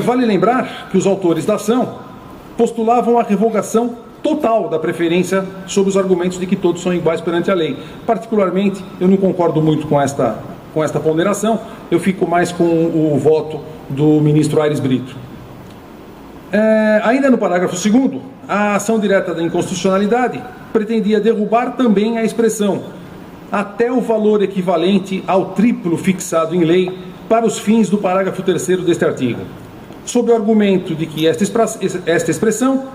Vale lembrar que os autores da ação postulavam a revogação total da preferência sob os argumentos de que todos são iguais perante a lei. Particularmente, eu não concordo muito com esta ponderação, eu fico mais com o voto do ministro Aires Brito. Ainda no parágrafo 2º, a ação direta da inconstitucionalidade pretendia derrubar também a expressão até o valor equivalente ao triplo fixado em lei para os fins do parágrafo 3º deste artigo, sob o argumento de que esta expressão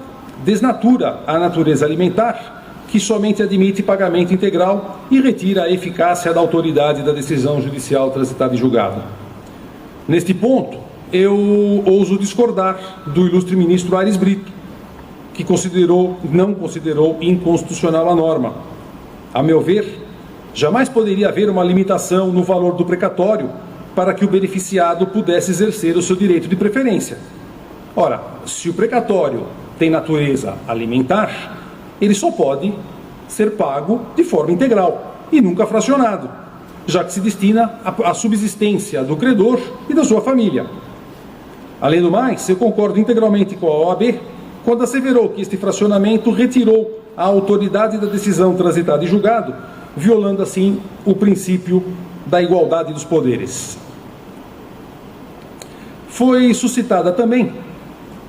desnatura a natureza alimentar, que somente admite pagamento integral e retira a eficácia da autoridade da decisão judicial transitada em julgado. Neste ponto, eu ouso discordar do ilustre ministro Aires Brito, que não considerou inconstitucional a norma. A meu ver, jamais poderia haver uma limitação no valor do precatório para que o beneficiado pudesse exercer o seu direito de preferência. Ora, se o precatório tem natureza alimentar, ele só pode ser pago de forma integral e nunca fracionado, já que se destina à subsistência do credor e da sua família. Além do mais, eu concordo integralmente com a OAB quando asseverou que este fracionamento retirou a autoridade da decisão transitada em julgado, violando assim o princípio da igualdade dos poderes. Foi suscitada também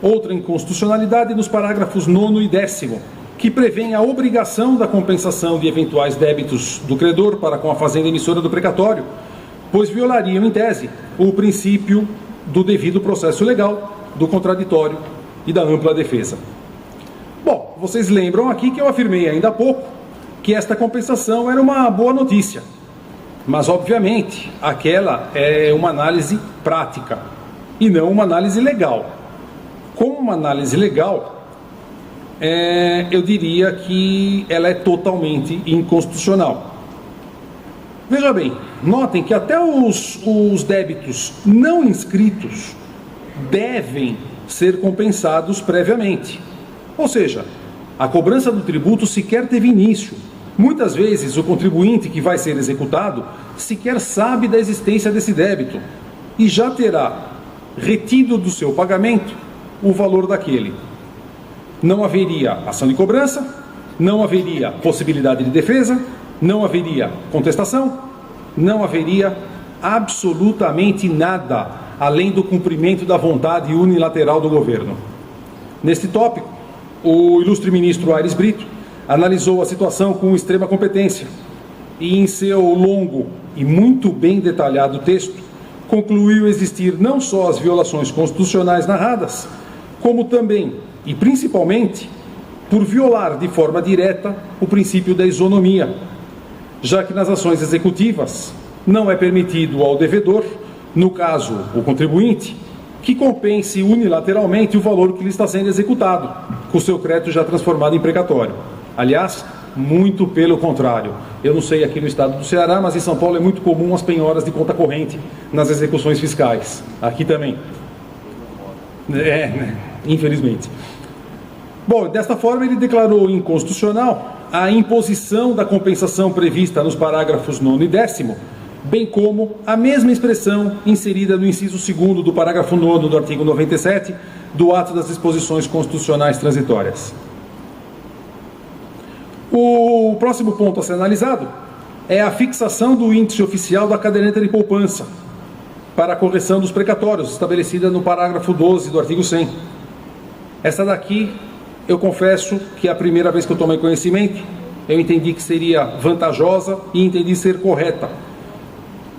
outra inconstitucionalidade nos parágrafos 9º e 10º, que prevêem a obrigação da compensação de eventuais débitos do credor para com a fazenda emissora do precatório, pois violariam, em tese, o princípio do devido processo legal, do contraditório e da ampla defesa. Bom, vocês lembram aqui que eu afirmei ainda há pouco que esta compensação era uma boa notícia, mas, obviamente, aquela é uma análise prática e não uma análise legal. Como uma análise legal, eu diria que ela é totalmente inconstitucional. Veja bem, notem que até os débitos não inscritos devem ser compensados previamente. Ou seja, a cobrança do tributo sequer teve início. Muitas vezes o contribuinte que vai ser executado sequer sabe da existência desse débito e já terá retido do seu pagamento o valor daquele. Não haveria ação de cobrança, não haveria possibilidade de defesa, não haveria contestação, não haveria absolutamente nada além do cumprimento da vontade unilateral do governo. Neste tópico, o ilustre ministro Aires Brito analisou a situação com extrema competência e, em seu longo e muito bem detalhado texto, concluiu existir não só as violações constitucionais narradas, como também, e principalmente, por violar de forma direta o princípio da isonomia, já que nas ações executivas não é permitido ao devedor, no caso o contribuinte, que compense unilateralmente o valor que lhe está sendo executado, com seu crédito já transformado em precatório. Aliás, muito pelo contrário. Eu não sei aqui no estado do Ceará, mas em São Paulo é muito comum as penhoras de conta corrente nas execuções fiscais. Aqui também. Infelizmente. Bom, desta forma ele declarou inconstitucional a imposição da compensação prevista nos parágrafos 9º e 10º, bem como a mesma expressão inserida no inciso 2º do parágrafo 9º do artigo 97 do ato das disposições constitucionais transitórias. O próximo ponto a ser analisado é a fixação do índice oficial da caderneta de poupança para a correção dos precatórios, estabelecida no parágrafo 12 do artigo 100. Essa daqui, eu confesso que é a primeira vez que eu tomei conhecimento, eu entendi que seria vantajosa e entendi ser correta.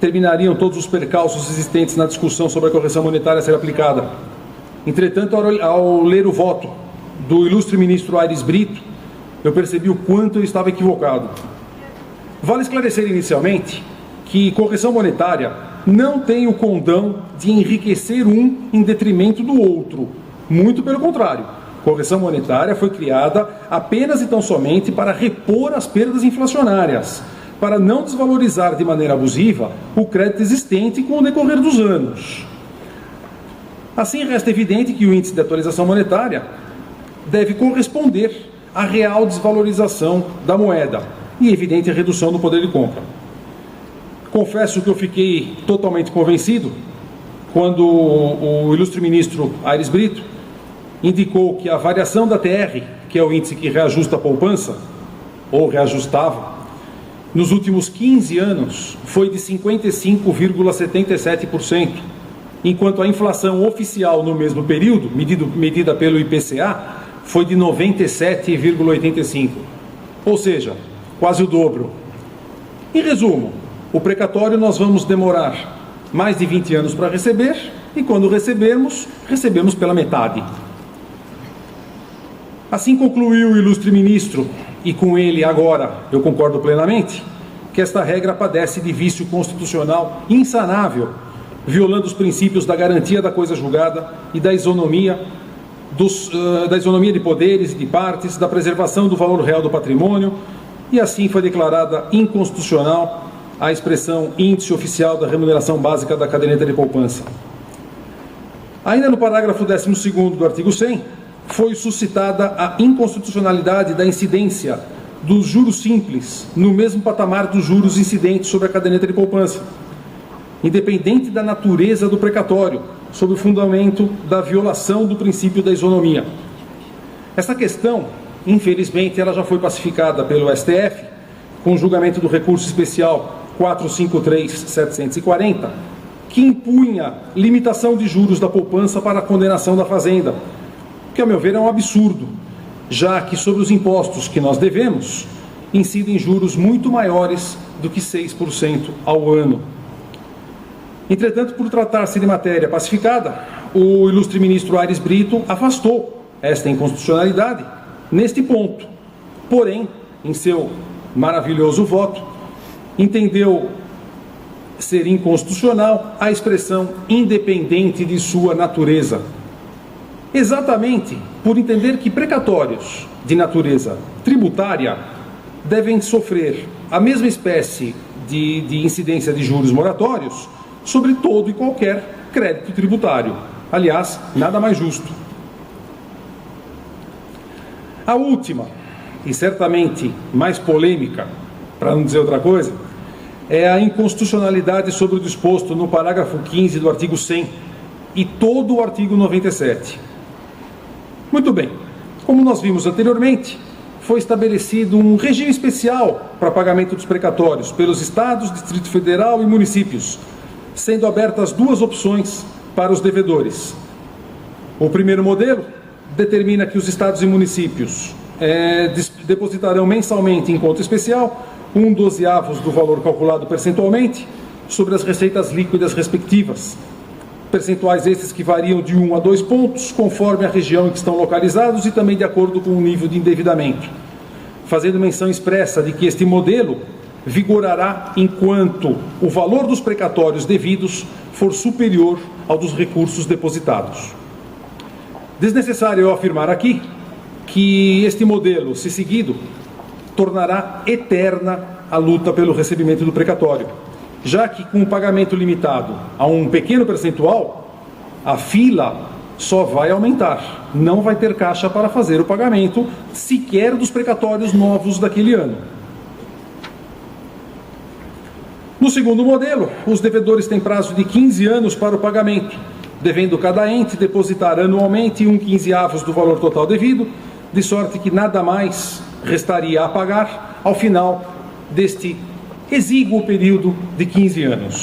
Terminariam todos os percalços existentes na discussão sobre a correção monetária a ser aplicada. Entretanto, ao ler o voto do ilustre ministro Aires Brito, eu percebi o quanto eu estava equivocado. Vale esclarecer inicialmente que correção monetária não tem o condão de enriquecer um em detrimento do outro. Muito pelo contrário. Correção monetária foi criada apenas e tão somente para repor as perdas inflacionárias, para não desvalorizar de maneira abusiva o crédito existente com o decorrer dos anos. Assim, resta evidente que o índice de atualização monetária deve corresponder à real desvalorização da moeda e evidente a redução do poder de compra. Confesso que eu fiquei totalmente convencido quando o ilustre ministro Aires Brito indicou que a variação da TR, que é o índice que reajusta a poupança, ou reajustava, nos últimos 15 anos foi de 55,77%, enquanto a inflação oficial no mesmo período, medida pelo IPCA, foi de 97,85%, ou seja, quase o dobro. Em resumo, o precatório nós vamos demorar mais de 20 anos para receber, e quando recebemos pela metade. Assim concluiu o ilustre ministro, e com ele agora eu concordo plenamente, que esta regra padece de vício constitucional insanável, violando os princípios da garantia da coisa julgada e da isonomia de poderes e de partes, da preservação do valor real do patrimônio, e assim foi declarada inconstitucional a expressão índice oficial da remuneração básica da caderneta de poupança. Ainda no parágrafo 12º do artigo 100, foi suscitada a inconstitucionalidade da incidência dos juros simples no mesmo patamar dos juros incidentes sobre a caderneta de poupança, independente da natureza do precatório, sob o fundamento da violação do princípio da isonomia. Essa questão, infelizmente, ela já foi pacificada pelo STF, com o julgamento do recurso especial 453.740, que impunha limitação de juros da poupança para a condenação da fazenda, que, a meu ver, é um absurdo, já que sobre os impostos que nós devemos, incidem juros muito maiores do que 6% ao ano. Entretanto, por tratar-se de matéria pacificada, o ilustre ministro Aires Brito afastou esta inconstitucionalidade neste ponto. Porém, em seu maravilhoso voto, entendeu ser inconstitucional a expressão independente de sua natureza. Exatamente por entender que precatórios de natureza tributária devem sofrer a mesma espécie de incidência de juros moratórios sobre todo e qualquer crédito tributário. Aliás, nada mais justo. A última, e certamente mais polêmica, para não dizer outra coisa, é a inconstitucionalidade sobre o disposto no parágrafo 15 do artigo 100 e todo o artigo 97. Muito bem, como nós vimos anteriormente, foi estabelecido um regime especial para pagamento dos precatórios pelos estados, Distrito Federal e municípios, sendo abertas duas opções para os devedores. O primeiro modelo determina que os estados e municípios depositarão mensalmente em conta especial 1/12 do valor calculado percentualmente sobre as receitas líquidas respectivas. Percentuais esses que variam de 1 a 2 pontos, conforme a região em que estão localizados e também de acordo com o nível de endividamento. Fazendo menção expressa de que este modelo vigorará enquanto o valor dos precatórios devidos for superior ao dos recursos depositados. Desnecessário eu afirmar aqui que este modelo, se seguido, tornará eterna a luta pelo recebimento do precatório, já que com o pagamento limitado a um pequeno percentual, a fila só vai aumentar, não vai ter caixa para fazer o pagamento sequer dos precatórios novos daquele ano. No segundo modelo, os devedores têm prazo de 15 anos para o pagamento, devendo cada ente depositar anualmente 1/15 do valor total devido, de sorte que nada mais restaria a pagar ao final deste exíguo período de 15 anos.